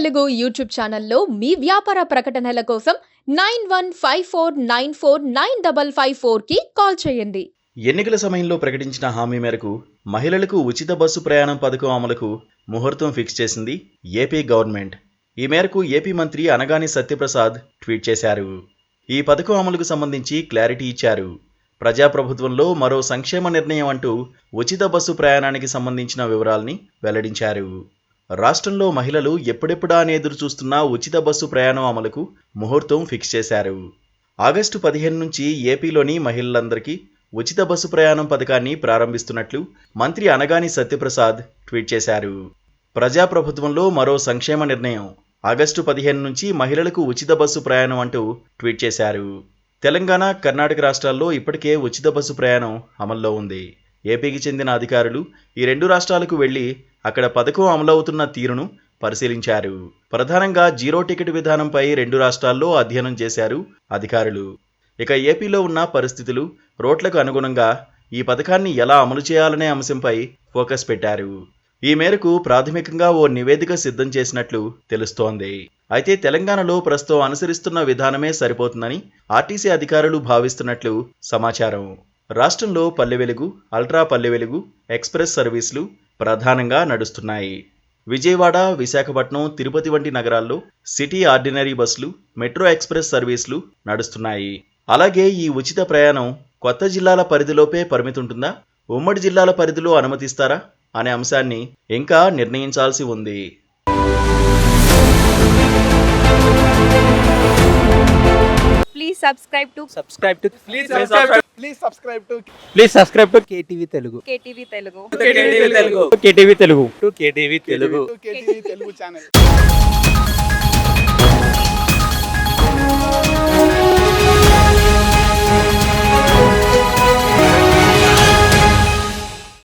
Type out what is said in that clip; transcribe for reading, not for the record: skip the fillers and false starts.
Telugu YouTube ఛానల్లో మీ వ్యాపార ప్రకటనల కోసం 9154949554 కి కాల్ చేయండి. ఎన్నికల సమయంలో ప్రకటించిన హామీ మేరకు మహిళలకు ఉచిత బస్సు ప్రయాణం పథకం అమలుకు ముహూర్తం ఫిక్స్ చేసింది ఏపీ గవర్నమెంట్. ఈ మేరకు ఏపీ మంత్రి అనగాని సత్యప్రసాద్ ట్వీట్ చేశారు. ఈ పథకం అమలుకు సంబంధించి క్లారిటీ ఇచ్చారు. ప్రజాప్రభుత్వంలో మరో సంక్షేమ నిర్ణయం అంటూ ఉచిత బస్సు ప్రయాణానికి సంబంధించిన వివరాల్ని వెల్లడించారు. రాష్ట్రంలో మహిళలు ఎప్పుడెప్పుడా అని ఎదురు చూస్తున్న ఉచిత బస్సు ప్రయాణం అమలుకు ముహూర్తం ఫిక్స్ చేశారు. ఆగస్టు 15 నుంచి ఏపీలోని మహిళలందరికీ ఉచిత బస్సు ప్రయాణం పథకాన్ని ప్రారంభిస్తున్నట్లు మంత్రి అనగాని సత్యప్రసాద్ ట్వీట్ చేశారు. ప్రజాప్రభుత్వంలో మరో సంక్షేమ నిర్ణయం, ఆగస్టు 15 నుంచి మహిళలకు ఉచిత బస్సు ప్రయాణం అంటూ ట్వీట్ చేశారు. తెలంగాణ, కర్ణాటక రాష్ట్రాల్లో ఇప్పటికే ఉచిత బస్సు ప్రయాణం అమల్లో ఉంది. ఏపీకి చెందిన అధికారులు ఈ రెండు రాష్ట్రాలకు వెళ్లి అక్కడ పథకం అమలవుతున్న తీరును పరిశీలించారు. ప్రధానంగా జీరో టికెట్ విధానంపై రెండు రాష్ట్రాల్లో అధ్యయనం చేశారు అధికారులు. ఇక ఏపీలో ఉన్న పరిస్థితులు, రోడ్లకు అనుగుణంగా ఈ పథకాన్ని ఎలా అమలు చేయాలనే అంశంపై ఫోకస్ పెట్టారు. ఈ మేరకు ప్రాథమికంగా ఓ నివేదిక సిద్ధం చేసినట్లు తెలుస్తోంది. అయితే తెలంగాణలో ప్రస్తుతం అనుసరిస్తున్న విధానమే సరిపోతుందని ఆర్టీసీ అధికారులు భావిస్తున్నట్లు సమాచారం. రాష్ట్రంలో పల్లె వెలుగు, అల్ట్రా పల్లె వెలుగు, ఎక్స్ప్రెస్ సర్వీసులు ప్రధానంగా నడుస్తున్నాయి. విజయవాడ, విశాఖపట్నం, తిరుపతి వంటి నగరాల్లో సిటీ ఆర్డినరీ బస్సులు, మెట్రో ఎక్స్ప్రెస్ సర్వీసులు నడుస్తున్నాయి. అలాగే ఈ ఉచిత ప్రయాణం కొత్త జిల్లాల పరిధిలోపే పరిమితుంటుందా, ఉమ్మడి జిల్లాల పరిధిలో అనుమతిస్తారా అనే అంశాన్ని ఇంకా నిర్ణయించాల్సి ఉంది. Please subscribe to KTV Telugu. KTV Telugu. KTV Telugu. KTV Telugu channel.